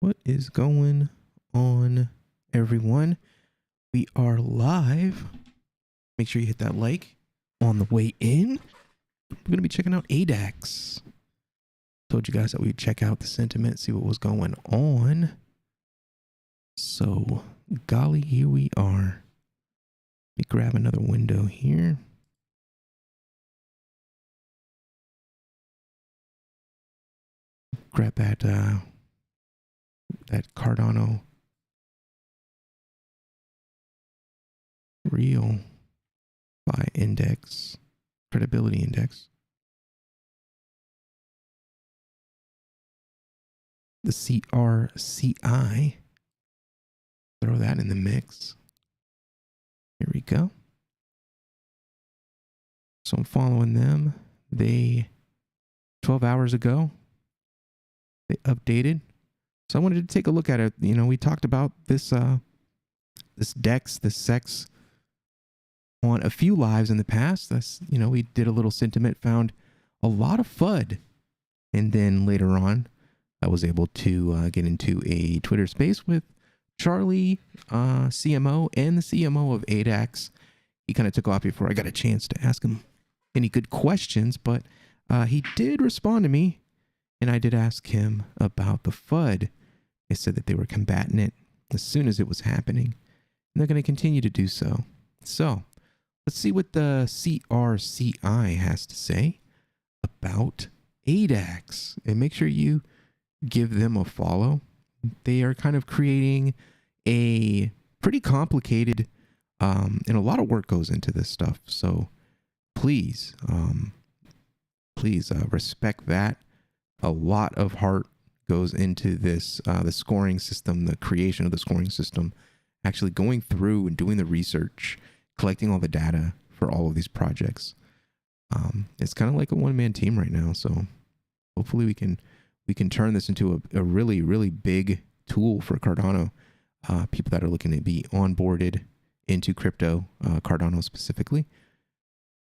What is going on, everyone? We are live. Make sure you hit that like on the way in. We're going to be checking out ADAX. Told you guys that we'd check out the sentiment, see what was going on. So, golly, here we are. Let me grab another window here. Grab that Cardano real by index, credibility index. The CRCI. Throw that in the mix. Here we go. So I'm following them. 12 hours ago, they updated. So I wanted to take a look at it. You know, we talked about this DEX, this SEX on a few lives in the past. We did a little sentiment, found a lot of FUD. And then later on, I was able to get into a Twitter space with Charlie, CMO, and the CMO of ADAX. He kind of took off before I got a chance to ask him any good questions, but he did respond to me, and I did ask him about the FUD. They said that they were combating it as soon as it was happening, and they're going to continue to do so. So let's see what the CRCI has to say about ADAX, and make sure you give them a follow. They are kind of creating a pretty complicated, and a lot of work goes into this stuff. So please respect that. A lot of heart goes into this, the scoring system, the creation of the scoring system, actually going through and doing the research, collecting all the data for all of these projects. It's kind of like a one-man team right now. So hopefully we can turn this into a really, really big tool for Cardano. People that are looking to be onboarded into crypto, Cardano specifically.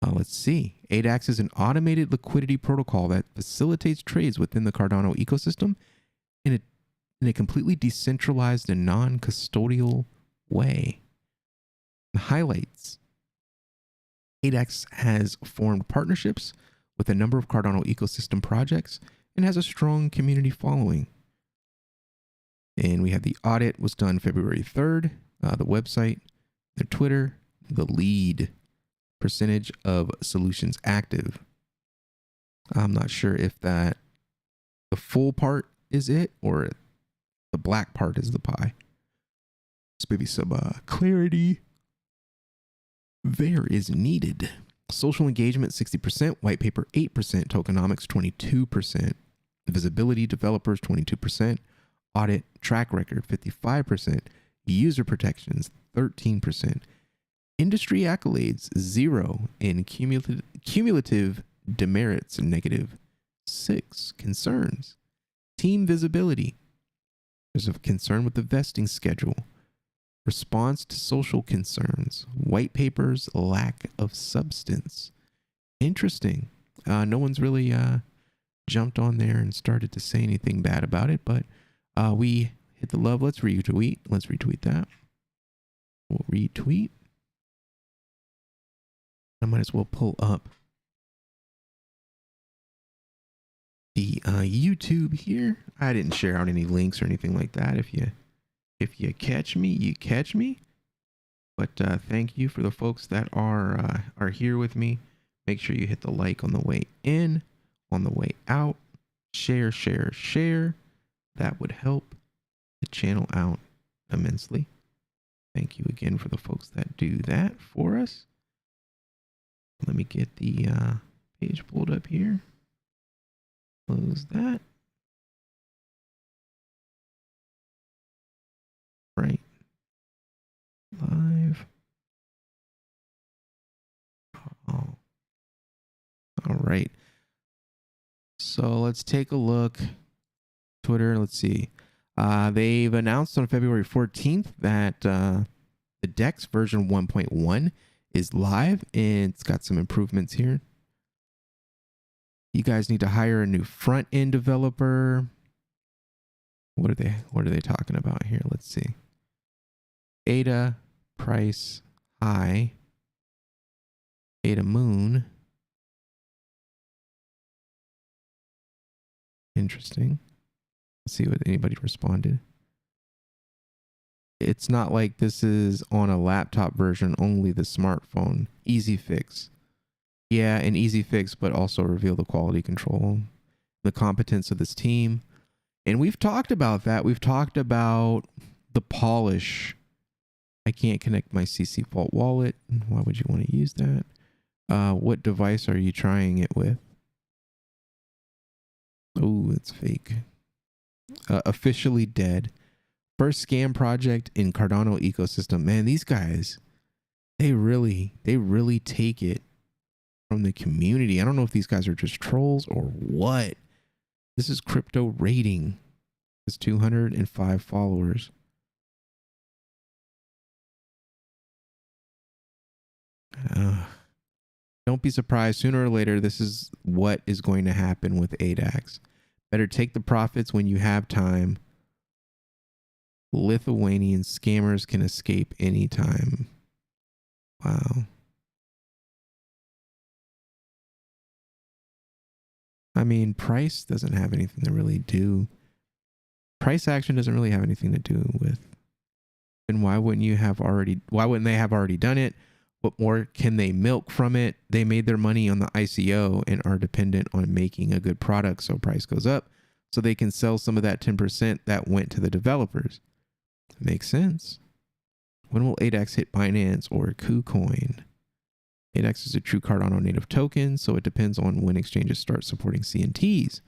Let's see. ADAX is an automated liquidity protocol that facilitates trades within the Cardano ecosystem in a completely decentralized and non-custodial way. The highlights. ADAX has formed partnerships with a number of Cardano ecosystem projects and has a strong community following. And we have the audit was done February 3rd, the website, their Twitter, the lead, percentage of solutions active. I'm not sure if that the full part is it or the black part is the pie. Let's maybe some clarity there is needed. Social engagement 60%, white paper 8%, tokenomics 22%, visibility developers 22%, audit track record 55%, user protections 13%, industry accolades 0, and cumulative demerits -6. Concerns. Team visibility. There's a concern with the vesting schedule. Response to social concerns. White papers lack of substance. Interesting. No one's really jumped on there and started to say anything bad about it, but we hit the love. Let's retweet. Let's retweet that. We'll retweet. I might as well pull up the YouTube here. I didn't share out any links or anything like that. If you catch me, you catch me. But thank you for the folks that are here with me. Make sure you hit the like on the way in, on the way out. Share. That would help the channel out immensely. Thank you again for the folks that do that for us. Let me get the page pulled up here. Close that. Right. Live. Oh. All right. So let's take a look. Twitter, let's see. They've announced on February 14th that the DEX version 1.1 is live, and it's got some improvements here. You guys need to hire a new front-end developer. What are they talking about here? Let's see. ADA price high. ADA moon. Interesting. Let's see what anybody responded. It's not like this is on a laptop version, only the smartphone. Easy fix. Yeah, an easy fix, but also reveal the quality control, the competence of this team. And we've talked about that. We've talked about the polish. I can't connect my CC Vault wallet. Why would you want to use that? What device are you trying it with? Oh, it's fake. Officially dead. First scam project in Cardano ecosystem. Man, these guys, they really take it from the community. I don't know if these guys are just trolls or what. This is Crypto Rating. It's 205 followers. Don't be surprised. Sooner or later, this is what is going to happen with ADAX. Better take the profits when you have time. Lithuanian scammers can escape anytime. Wow. I mean, price doesn't have anything to really do. Price action doesn't really have anything to do with. And why wouldn't they have already done it? What more can they milk from it? They made their money on the ICO and are dependent on making a good product, so price goes up, so they can sell some of that 10% that went to the developers. Makes sense. When will ADAX hit Binance or KuCoin? ADAX is a true Cardano native token, so it depends on when exchanges start supporting CNTs.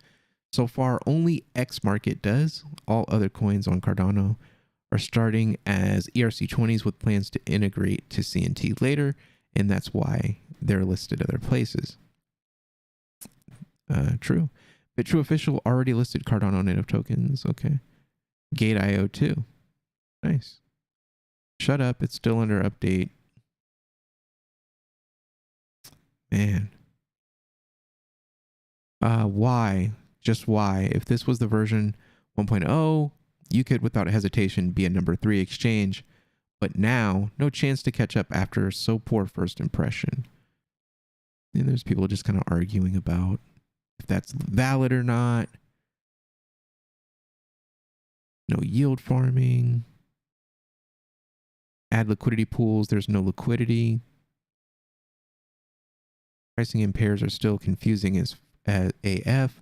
So far, only X Market does. All other coins on Cardano are starting as ERC20s with plans to integrate to CNT later, and that's why they're listed other places. True. BitTrue Official already listed Cardano native tokens. Okay. Gate.io too. Nice. Shut up. It's still under update. Man. Why? Just why? If this was the version 1.0, you could without hesitation be a number 3 exchange. But now, no chance to catch up after so poor first impression. And there's people just kind of arguing about if that's valid or not. No yield farming. Add liquidity pools. There's no liquidity. Pricing in pairs are still confusing as AF.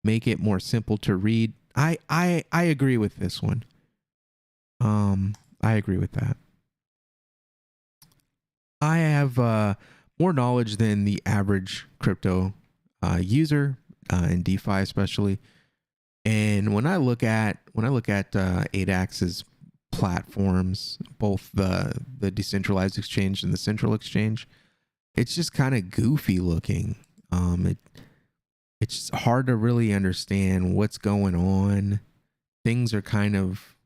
Make it more simple to read. I agree with this one. I agree with that. I have more knowledge than the average crypto user in DeFi especially. And when I look at ADAX's platforms, both the decentralized exchange and the central exchange, it's just kind of goofy looking. It's hard to really understand what's going on. Things are kind of,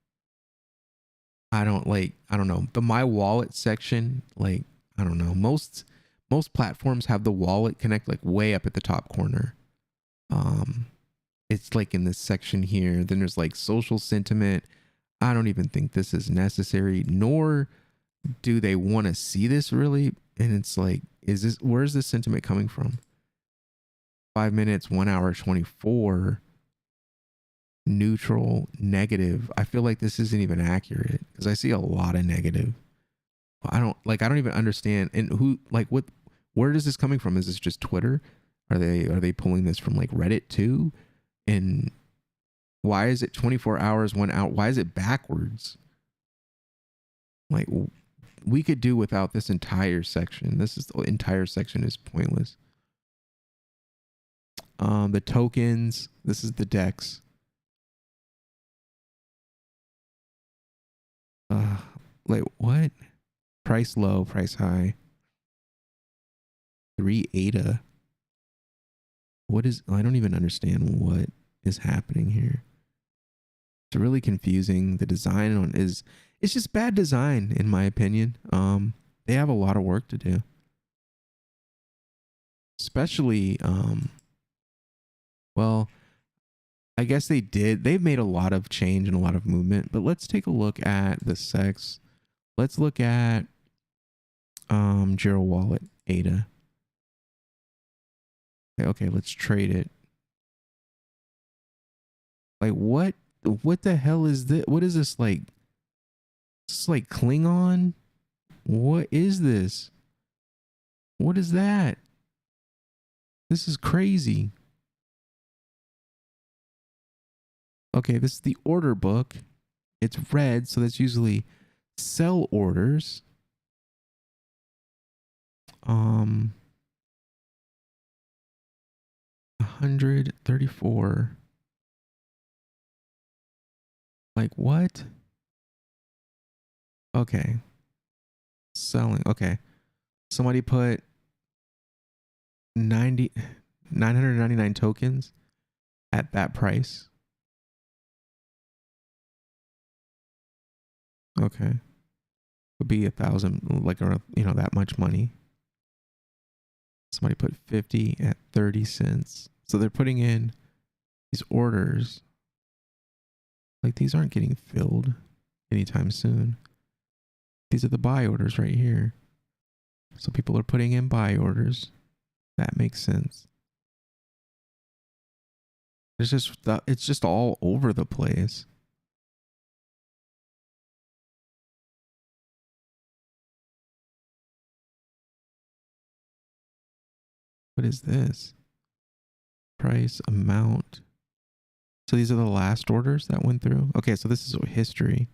I don't know. The My Wallet section, like, I don't know. Most platforms have the wallet connect like way up at the top corner. It's like in this section here. Then there's like social sentiment. I don't even think this is necessary, nor do they want to see this really. And it's like, where's this sentiment coming from? 5 minutes, 1 hour, 24, neutral, negative. I feel like this isn't even accurate because I see a lot of negative. I don't even understand. And where is this coming from? Is this just Twitter? Are they pulling this from like Reddit too? And why is it 24 hours, 1 hour? Why is it backwards? Like, we could do without this entire section. The entire section is pointless. The tokens. This is the DEX. Like what? Price low, price high. 3 ADA. I don't even understand what is happening here. It's really confusing. The design it's just bad design in my opinion. They have a lot of work to do. Especially well, I guess they did. They've made a lot of change and a lot of movement, but let's take a look at the sex. Let's look at Giro Wallet ADA. Okay, let's trade it. Like what the hell is this? What is this like? Is this like Klingon? What is this? What is that? This is crazy. Okay, this is the order book. It's red, so that's usually sell orders. 134. Like what? Okay. Selling. Okay. Somebody put 999 tokens at that price. Okay. Would be 1,000, like, or, you know, that much money. Somebody put 50 at 30 cents. So they're putting in these orders. Like these aren't getting filled anytime soon. These are the buy orders right here. So people are putting in buy orders. That makes sense. It's just all over the place. What is this? Price, amount. So these are the last orders that went through. Okay, so this is history.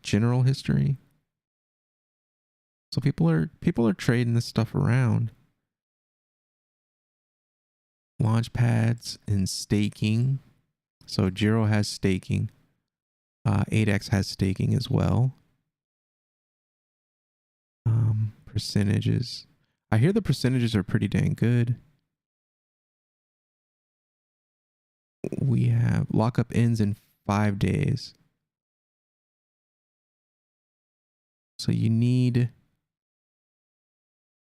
General history. So people are trading this stuff around. Launch pads and staking. So Giro has staking. ADAX has staking as well. Percentages. I hear the percentages are pretty dang good. We have lockup ends in 5 days. So you need,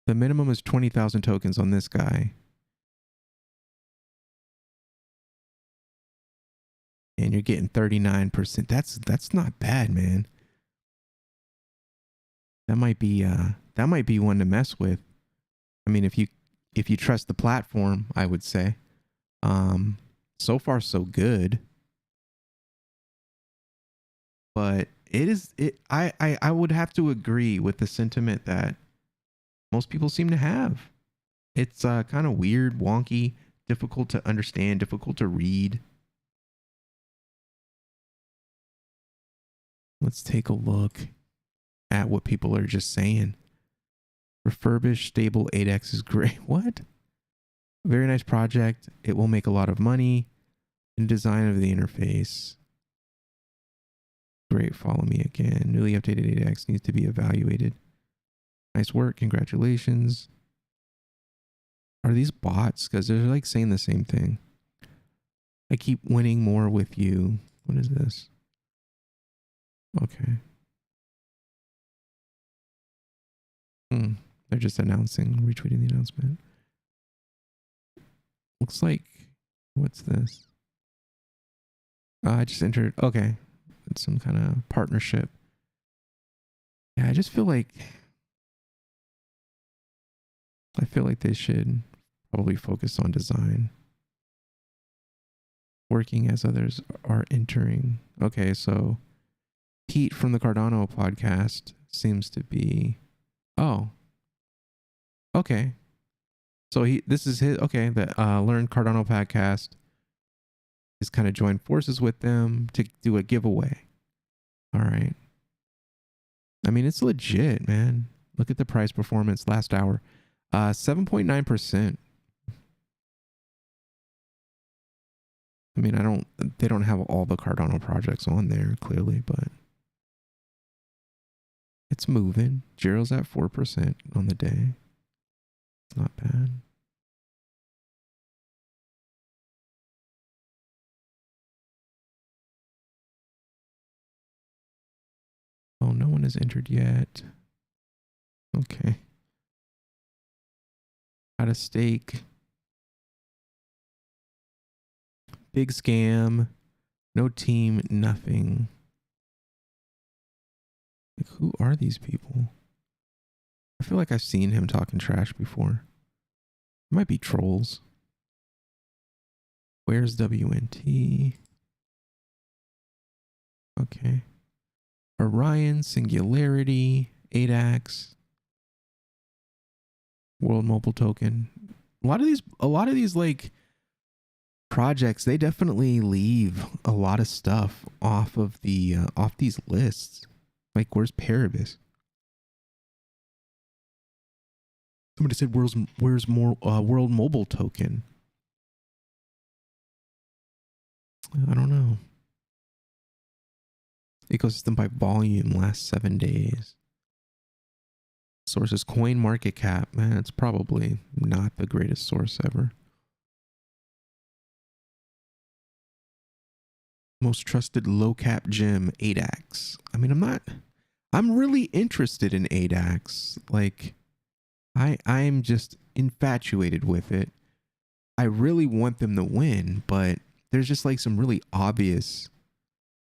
the minimum is 20,000 tokens on this guy. And you're getting 39%. That's not bad, man. That might be one to mess with. I mean, if you trust the platform, I would say. So far so good. But I would have to agree with the sentiment that most people seem to have. It's kind of weird, wonky, difficult to understand, difficult to read. Let's take a look at what people are just saying. Refurbished, stable ADAX is great. What? Very nice project. It will make a lot of money. In design of the interface. Great. Follow me again. Newly updated ADAX needs to be evaluated. Nice work. Congratulations. Are these bots? Because they're like saying the same thing. I keep winning more with you. What is this? Okay. They're just announcing, retweeting the announcement. Looks like, what's this? I just entered. Okay. It's some kind of partnership. Yeah, I just feel like they should probably focus on design. Working as others are entering. Okay, so Pete from the Cardano podcast seems to be, oh, okay. So this is his, okay, the Learn Cardano podcast is kind of joined forces with them to do a giveaway. All right. I mean, it's legit, man. Look at the price performance last hour. 7.9%. I mean, they don't have all the Cardano projects on there, clearly, but it's moving. Giro's at 4% on the day. It's not bad. Oh, no one has entered yet. Okay. How to stake. Big scam. No team, nothing. Like, who are these people? I feel like I've seen him talking trash before. It might be trolls. Where's WNT? Okay. Orion, Singularity, ADAX, World Mobile Token. A lot of these like projects, they definitely leave a lot of stuff off of the off these lists. Like, where's Paribus? Somebody said, "Where's more World Mobile Token?" I don't know. Ecosystem by volume last 7 days. Sources Coin Market Cap. Man, it's probably not the greatest source ever. Most trusted low cap gem, ADAX. I mean, I'm really interested in ADAX. Like, I'm just infatuated with it. I really want them to win, but there's just like some really obvious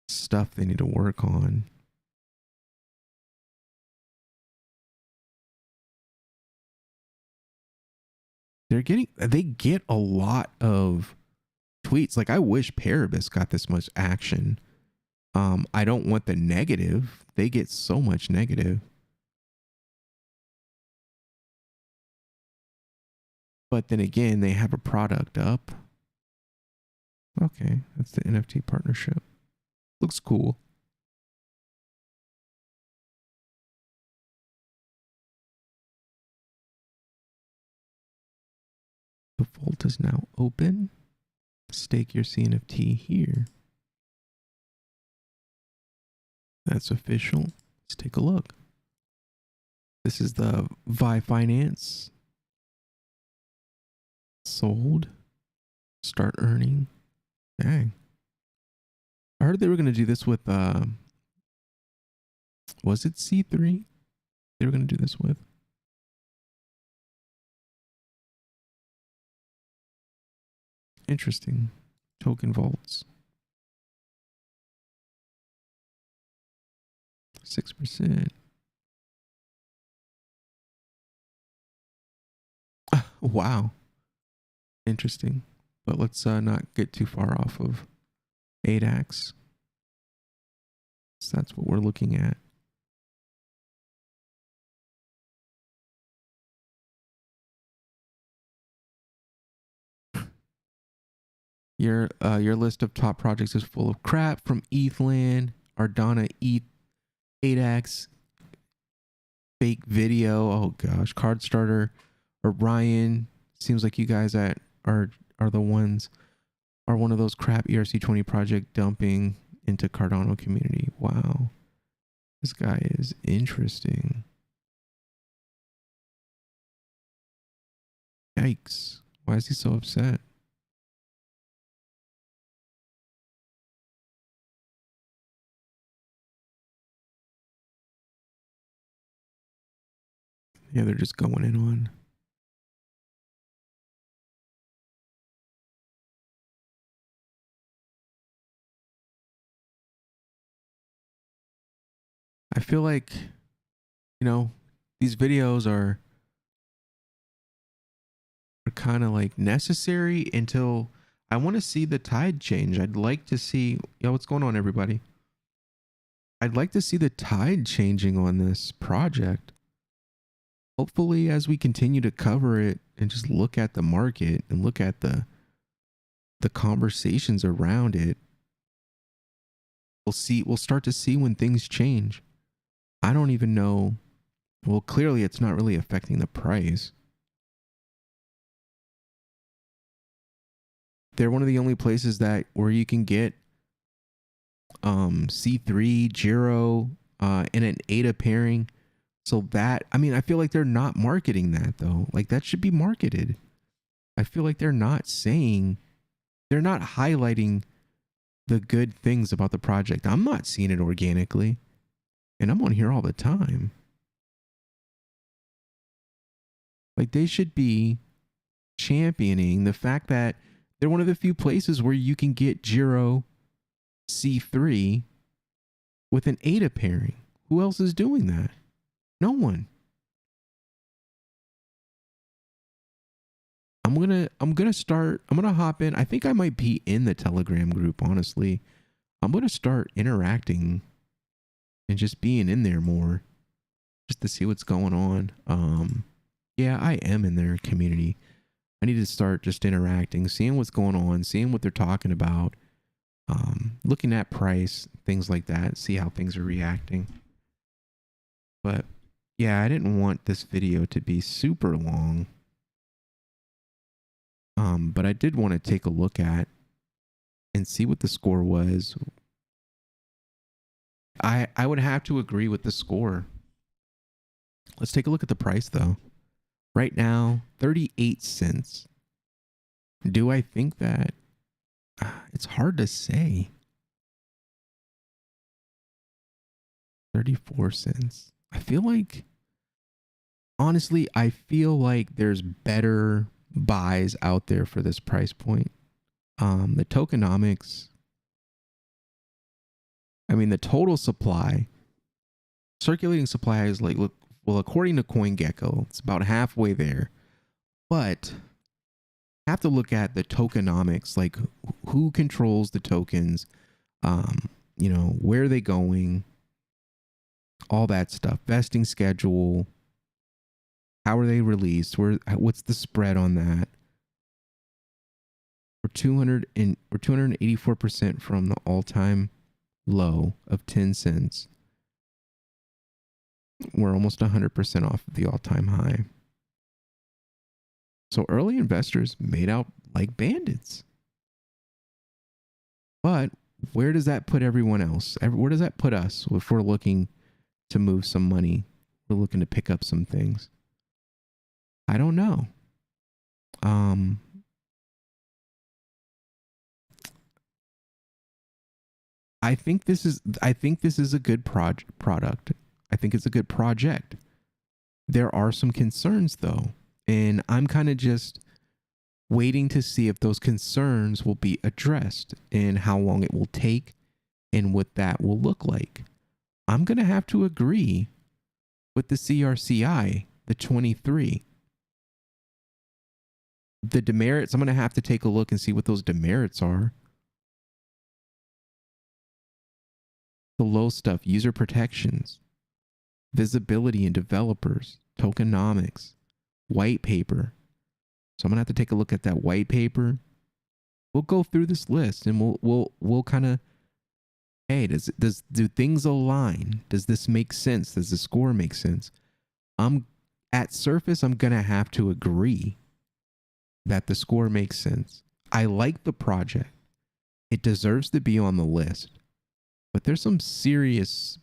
stuff they need to work on. They get a lot of tweets. Like, I wish Paribus got this much action. I don't want the negative. They get so much negative. But then again, they have a product up. Okay, that's the NFT partnership. Looks cool. The vault is now open. Stake your CNFT here. That's official. Let's take a look. This is the Vi Finance. Sold. Start earning. Dang. I heard they were going to do this with, was it C3? They were going to do this with. Interesting. Token vaults. 6%. Wow. Interesting. But let's not get too far off of ADAX. So that's what we're looking at. Your list of top projects is full of crap from Ethland, Ardana, ETH, ADAX, fake video. Oh gosh, Card Starter, Orion. Seems like you guys that are one of those crap ERC20 project dumping into Cardano community. Wow, this guy is interesting. Yikes! Why is he so upset? Yeah, they're just going in on. I feel like, you know, these videos are kind of like necessary until I want to see the tide change. I'd like to see, yo, what's going on, everybody? I'd like to see the tide changing on this project. Hopefully, as we continue to cover it and just look at the market and look at the conversations around it, we'll start to see when things change. I don't even know. Well, clearly it's not really affecting the price. They're one of the only places where you can get C3, Giro, and an ADA pairing. So that, I mean, I feel like they're not marketing that though. Like, that should be marketed. I feel like they're not highlighting the good things about the project. I'm not seeing it organically, and I'm on here all the time. Like, they should be championing the fact that They're one of the few places where you can get Giro C3 with an ADA pairing. Who else is doing that? No one. I'm gonna hop in. I think I might be in the Telegram group, honestly. I'm gonna start interacting and just being in there more, just to see what's going on. Yeah, I am in their community. I need to start just interacting, seeing what's going on, seeing what they're talking about, looking at price, things like that, see how things are reacting. But yeah, I didn't want this video to be super long. But I did want to take a look at and see what the score was. I would have to agree with the score. Let's take a look at the price though. Right now, 38 cents. Do I think that? It's hard to say. 34 cents. Honestly, I feel like there's better buys out there for this price point. The tokenomics, I mean, the total supply, circulating supply is like, look, well, according to CoinGecko, it's about halfway there. But have to look at the tokenomics, like who controls the tokens, where are they going, all that stuff, vesting schedule, how are they released, what's the spread on that. We're 284% from the all-time low of 10 cents. We're almost 100% off of the all-time high. So early investors made out like bandits. But where does that put everyone else? Where does that put us if we're looking to move some money? We're looking to pick up some things. I don't know. I think this is a good product. I think it's a good project. There are some concerns though, and I'm kind of just waiting to see if those concerns will be addressed and how long it will take and what that will look like. I'm going to have to agree with the CRCI, the 23. The demerits, I'm going to have to take a look and see what those demerits are. The low stuff, user protections, visibility in developers, tokenomics, white paper. So I'm gonna have to take a look at that white paper. We'll go through this list and we'll kind of, hey, do things align? Does this make sense? Does the score make sense? At surface, I'm gonna have to agree that the score makes sense. I like the project. It deserves to be on the list. But there's some serious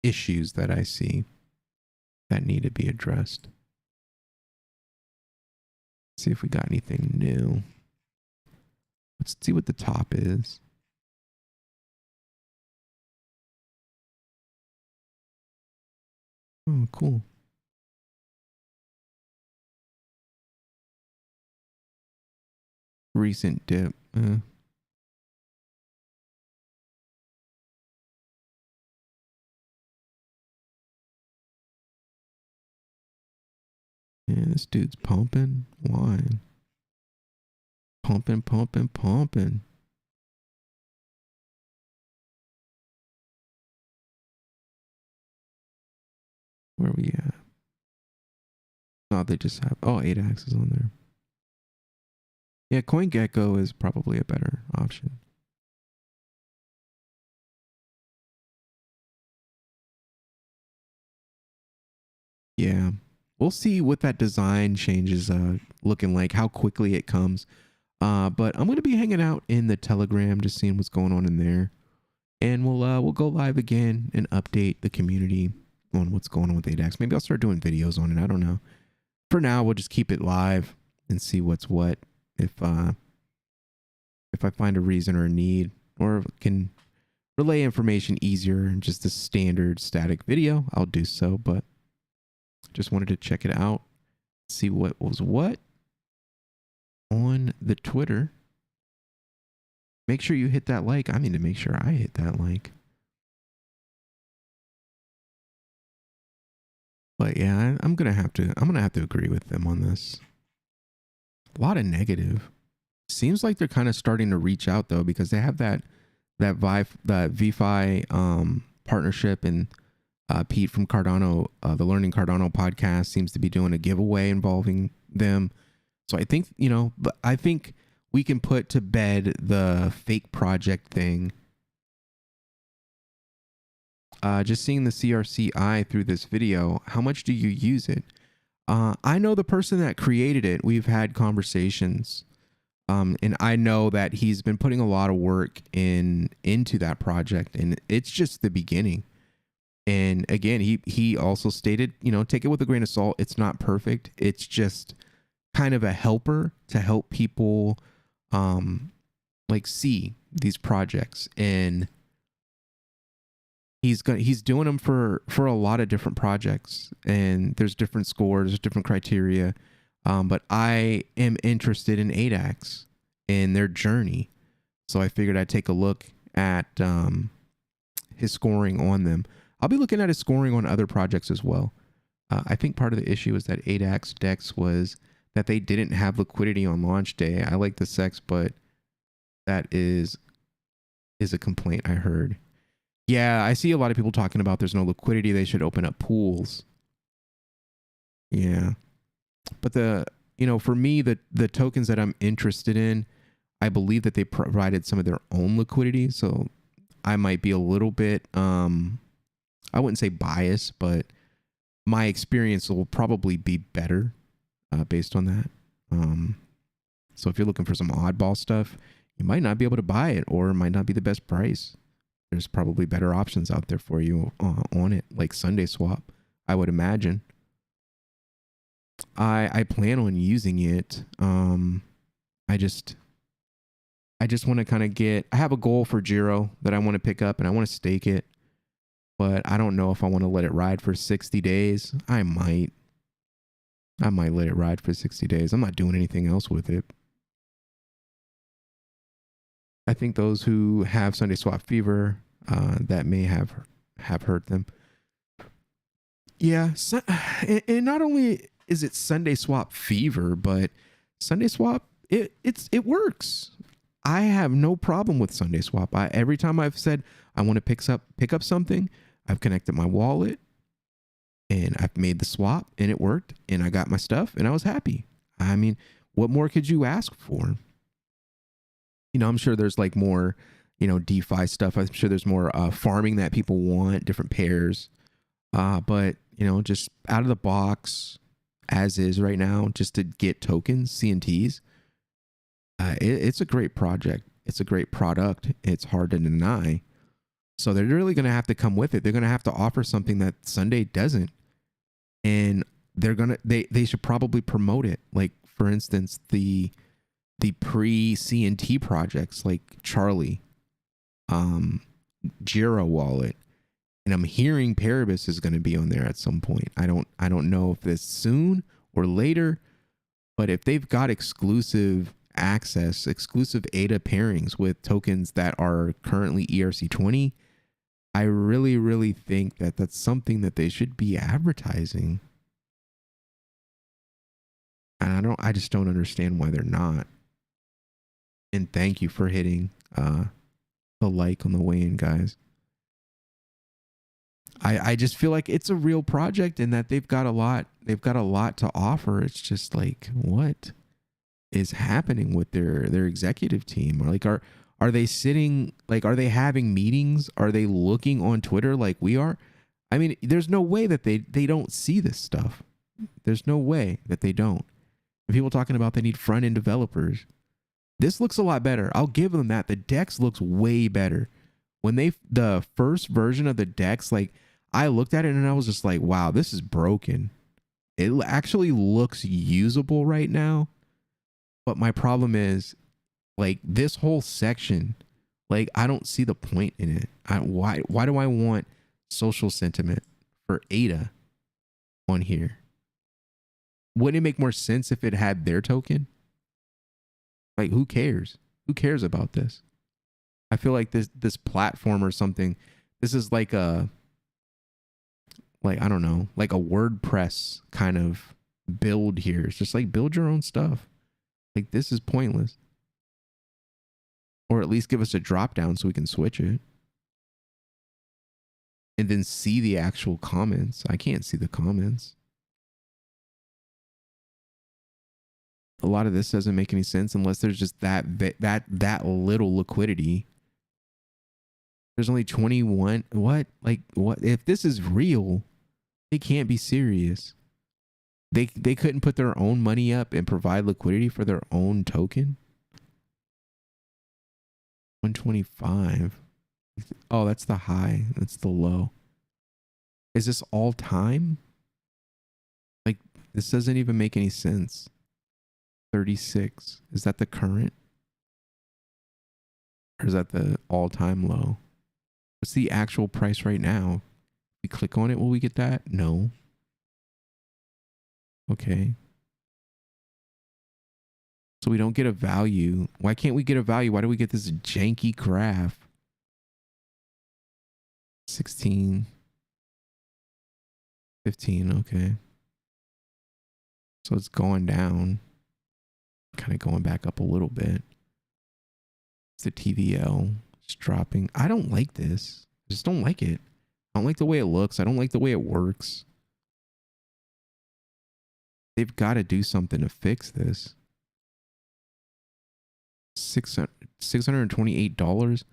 issues that I see that need to be addressed. Let's see if we got anything new. Let's see what the top is. Oh, cool. Recent dip. Man, this dude's pumping. Why? Pumping. Where are we at? Oh, they just have... Oh, ADAX is on there. Yeah, CoinGecko is probably a better option. Yeah. We'll see what that design change is looking like, how quickly it comes. But I'm going to be hanging out in the Telegram, just seeing what's going on in there. And we'll go live again and update the community on what's going on with ADAX. Maybe I'll start doing videos on it. I don't know. For now, we'll just keep it live and see what's what. If I find a reason or a need, or can relay information easier in just a standard static video, I'll do so. But just wanted to check it out, see what was what on the Twitter. Make sure you hit that like. I need to make sure I hit that like. But yeah, I'm gonna have to agree with them on this. A lot of negative. Seems like they're kind of starting to reach out though, because they have that VFi partnership, and Pete from Cardano, the Learning Cardano podcast, seems to be doing a giveaway involving them. So I think, I think we can put to bed the fake project thing. Just seeing the CRCI through this video, how much do you use it? I know the person that created it. We've had conversations. And I know that he's been putting a lot of work into that project, and it's just the beginning. And again, he also stated, take it with a grain of salt. It's not perfect. It's just kind of a helper to help people see these projects. And he's doing them for a lot of different projects, and there's different scores, different criteria. But I am interested in ADAX and their journey. So I figured I'd take a look at his scoring on them. I'll be looking at his scoring on other projects as well. I think part of the issue is that ADAX DEX was that they didn't have liquidity on launch day. I like the SEX, but that is a complaint I heard. Yeah, I see a lot of people talking about there's no liquidity. They should open up pools. Yeah. But for me, the tokens that I'm interested in, I believe that they provided some of their own liquidity. So I might be a little bit, I wouldn't say biased, but my experience will probably be better based on that. So if you're looking for some oddball stuff, you might not be able to buy it, or it might not be the best price. There's probably better options out there for you on it, like Sunday Swap, I would imagine. I plan on using it. I just want to kind of I have a goal for Giro that I want to pick up, and I want to stake it, but I don't know if I want to let it ride for 60 days. I might let it ride for 60 days. I'm not doing anything else with it. I think those who have Sunday Swap fever, that may have hurt them. Yeah. And not only is it Sunday Swap fever, but Sunday Swap, it works. I have no problem with Sunday Swap. Every time I've said I want to pick up something, I've connected my wallet and I've made the swap, and it worked, and I got my stuff, and I was happy. I mean, what more could you ask for? I'm sure there's like more, DeFi stuff. I'm sure there's more farming that people want, different pairs. But, just out of the box, as is right now, just to get tokens, CNTs, it's a great project. It's a great product. It's hard to deny. So they're really going to have to come with it. They're going to have to offer something that Sunday doesn't. And they should probably promote it. Like, for instance, the pre-CNT projects like Charlie, Giro Wallet, and I'm hearing Paribus is going to be on there at some point. I don't know if this soon or later, but if they've got exclusive access, exclusive ADA pairings with tokens that are currently ERC20, I really, really think that that's something that they should be advertising. And I just don't understand why they're not. And thank you for hitting the like on the way in, guys. I just feel like it's a real project, and that they've got a lot to offer. It's just like, what is happening with their executive team? Or like, are they sitting, like, are they having meetings? Are they looking on Twitter like we are? I mean, there's no way that they don't see this stuff. There's no way that they don't. And people talking about they need front end developers. This looks a lot better. I'll give them that. The DEX looks way better. When the first version of the DEX, like, I looked at it and I was just like, wow, this is broken. It actually looks usable right now. But my problem is, like, this whole section, like, I don't see the point in it. Why do I want social sentiment for ADA on here? Wouldn't it make more sense if it had their token? Like, who cares? Who cares about this? I feel like this platform or something, this is like a, like, I don't know, like a WordPress kind of build here. It's just like build your own stuff. Like, this is pointless. Or at least give us a drop down so we can switch it. And then see the actual comments. I can't see the comments. A lot of this doesn't make any sense unless there's just that little liquidity. There's only 21. What? Like, what? If this is real, they can't be serious. They couldn't put their own money up and provide liquidity for their own token. 125. Oh, that's the high. That's the low. Is this all time? Like, this doesn't even make any sense. 36. Is that the current? Or is that the all-time low? What's the actual price right now? We click on it, will we get that? No. Okay. So we don't get a value. Why can't we get a value? Why do we get this janky graph? 16. 15, okay. So it's going down. Kind of going back up a little bit. It's the TVL. It's dropping. I don't like this. I just don't like it. I don't like the way it looks. I don't like the way it works. They've got to do something to fix this. $628.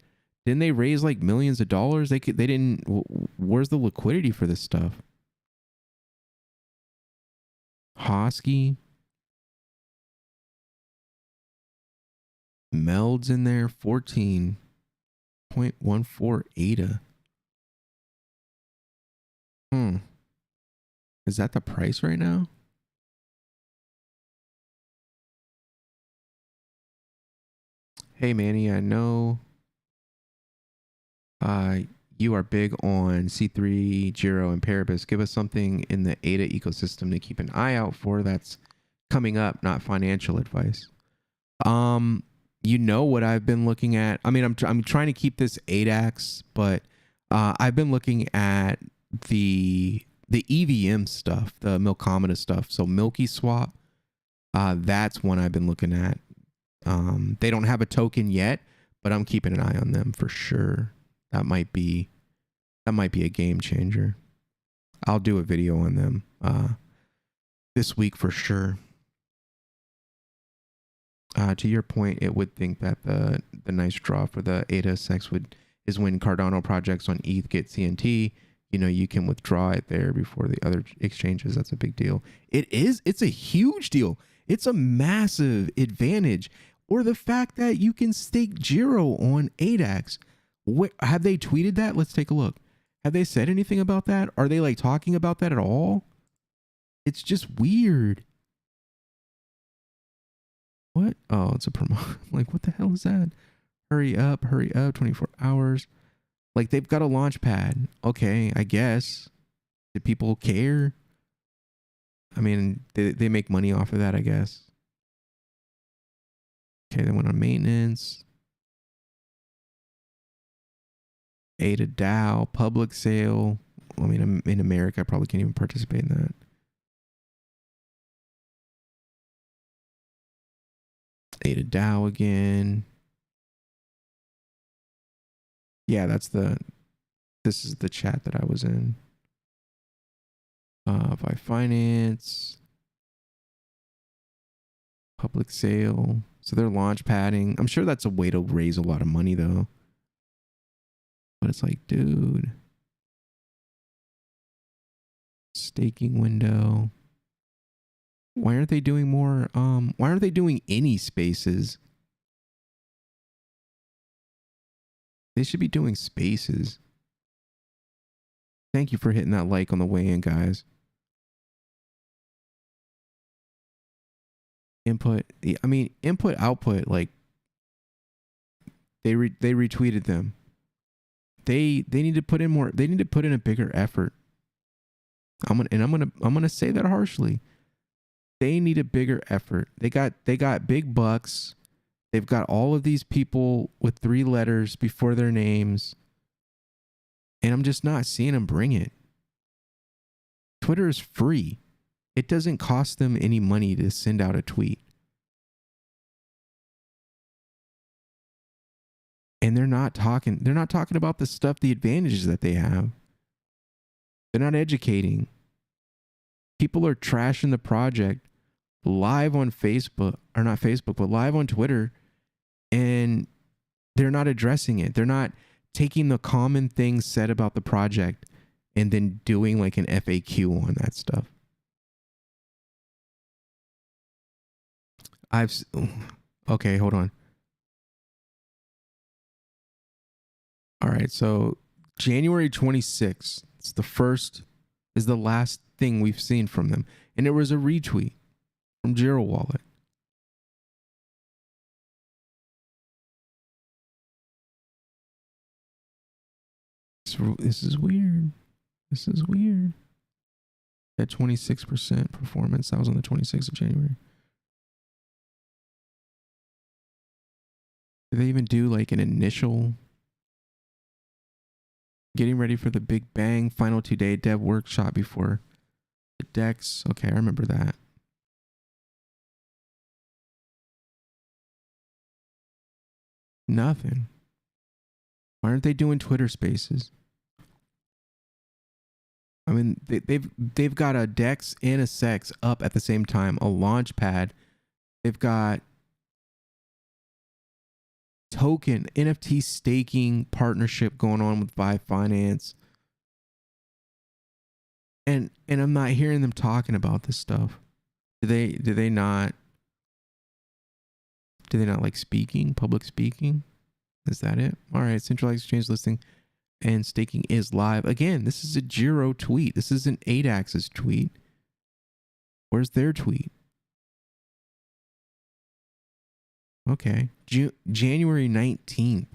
Didn't they raise like millions of dollars? They didn't. Where's the liquidity for this stuff? Hosky. Melds in there. 14.14 ADA. Is that the price right now? Hey Manny, I know you are big on C3, Giro, and Paribus. Give us something in the ADA ecosystem to keep an eye out for that's coming up, not financial advice. You know what I've been looking at? I mean, I'm trying to keep this ADAX, but I've been looking at the EVM stuff, the Milkomeda stuff. So Milky Swap, that's one I've been looking at. They don't have a token yet, but I'm keeping an eye on them for sure. That might be a game changer. I'll do a video on them this week for sure. To your point, it would think that the nice draw for the ADAX is when Cardano projects on ETH get CNT. You know, you can withdraw it there before the other exchanges. That's a big deal. It is. It's a huge deal. It's a massive advantage. Or the fact that you can stake Giro on ADAX. Have they tweeted that? Let's take a look. Have they said anything about that? Are they like talking about that at all? It's just weird. What? Oh, it's a promo. Like, what the hell is that? Hurry up, 24 hours. Like, they've got a launch pad. Okay, I guess. Do people care? I mean, they make money off of that, I guess. Okay, they went on maintenance. ADA DAO, public sale. I mean, in America, I probably can't even participate in that. ADA DAO again. Yeah, this is the chat that I was in. By finance. Public sale. So they're launch padding. I'm sure that's a way to raise a lot of money though. But it's like, dude. Staking window. Why aren't they doing more? Why aren't they doing any spaces? They should be doing spaces. Thank you for hitting that like on the way in, guys. Input. I mean, input, output. Like they retweeted them. They need to put in more. They need to put in a bigger effort. I'm gonna say that harshly. They need a bigger effort. They got big bucks. They've got all of these people with 3 letters before their names, and I'm just not seeing them bring it. Twitter is free. It doesn't cost them any money to send out a tweet. And they're not talking about the stuff, the advantages that they have. They're not educating. People are trashing the project live on Facebook, or not Facebook, but live on Twitter, and they're not addressing it. They're not taking the common things said about the project and then doing like an FAQ on that stuff. Okay, hold on. All right, so January 26th, is the last thing we've seen from them. And there was a retweet from Giro Wallet. This is weird. This is weird. At 26% performance, that was on the 26th of January. Did they even do like an initial getting ready for the Big Bang final 2-day dev workshop before the ADAX? Okay, I remember that. Nothing. Why aren't they doing Twitter Spaces? I mean, they've got a DEX and a SEX up at the same time, a launch pad. They've got token NFT staking partnership going on with Vive Finance. And I'm not hearing them talking about this stuff. Do they not like speaking, public speaking? Is that it? All right, centralized exchange listing and staking is live. Again, this is a Giro tweet. This isn't ADAX's tweet. Where's their tweet? Okay. January 19th.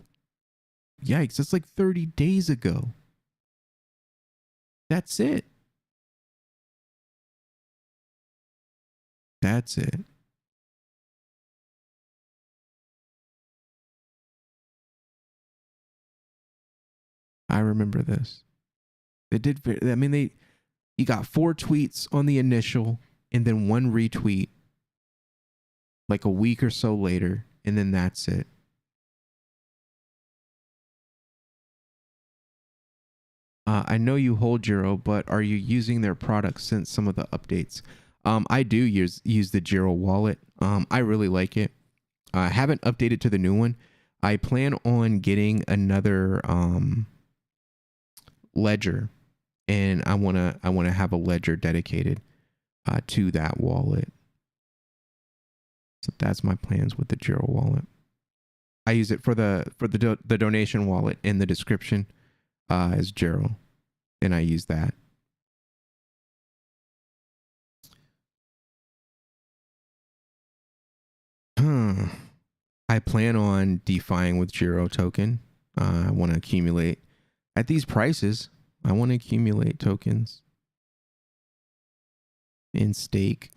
Yikes, that's like 30 days ago. That's it. That's it. I remember this. They did. I mean, you got 4 tweets on the initial, and then 1 retweet, like a week or so later, and then that's it. I know you hold Giro, but are you using their products since some of the updates? I do use the Giro wallet. I really like it. I haven't updated to the new one. I plan on getting another ledger, and I wanna have a ledger dedicated to that wallet. So that's my plans with the Giro wallet. I use it for the donation wallet in the description as Giro, and I use that. I plan on DeFiing with Giro token. I want to accumulate at these prices. I want to accumulate tokens and stake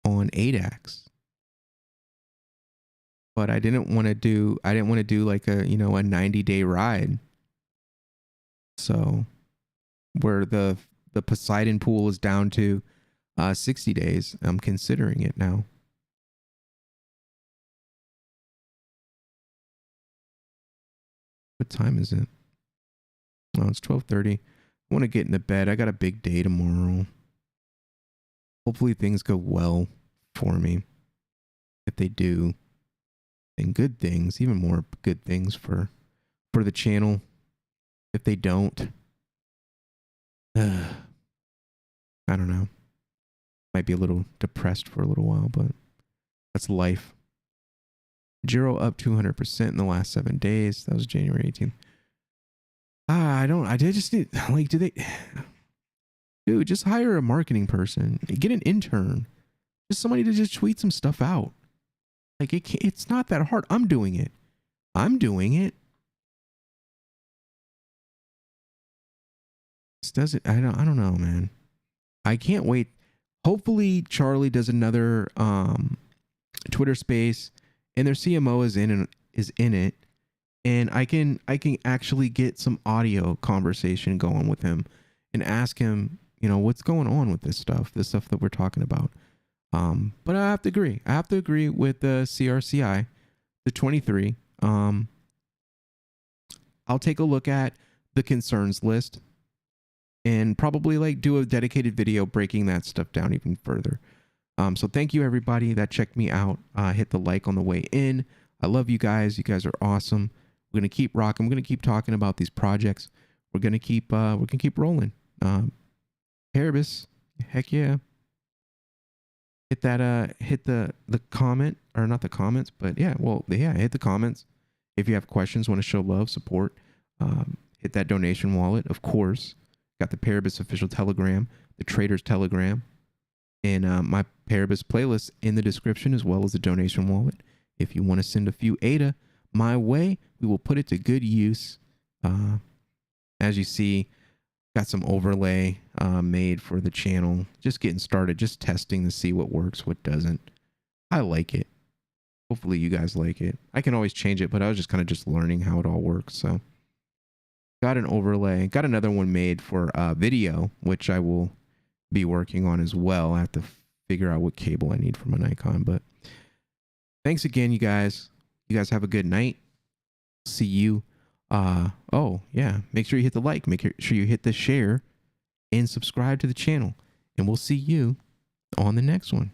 on ADAX. But I didn't want to do like a 90-day ride. So where the Poseidon pool is down to 60 days, I'm considering it now. What time is it? Oh, it's 12:30. I want to get into bed. I got a big day tomorrow. Hopefully things go well for me. If they do, and good things, even more good things for the channel. If they don't, I don't know. Might be a little depressed for a little while, but that's life. Giro up 200% in the last 7 days. That was January 18th. I just need, like, dude, just hire a marketing person. Get an intern. Just somebody to just tweet some stuff out. Like, it's not that hard. I'm doing it. This doesn't, I don't know, man. I can't wait. Hopefully Charlie does another Twitter space and their CMO is in it, and I can actually get some audio conversation going with him and ask him, you know, what's going on with this stuff that we're talking about. But I have to agree. I have to agree with the CRCI, the 23. I'll take a look at the concerns list and probably like do a dedicated video breaking that stuff down even further. So thank you everybody that checked me out. Hit the like on the way in. I love you guys. You guys are awesome. We're gonna keep rocking. We're gonna keep talking about these projects. We're gonna keep rolling. Paribus, heck yeah. Hit that hit the comment, or not the comments, but yeah, well, yeah, hit the comments if you have questions, want to show love, support. Hit that donation wallet, of course. Got the Paribus official Telegram, the Traders Telegram, and my Paribus playlist in the description, as well as the donation wallet. If you want to send a few ADA my way, we will put it to good use. As you see, got some overlay made for the channel. Just getting started, just testing to see what works, what doesn't. I like it. Hopefully you guys like it. I can always change it, but I was just kind of just learning how it all works. So got an overlay. Got another one made for video, which I will be working on as well. I have to figure out what cable I need for my Nikon. But thanks again, you guys. You guys have a good night. See you. Oh, yeah. Make sure you hit the like. Make sure you hit the share and subscribe to the channel. And we'll see you on the next one.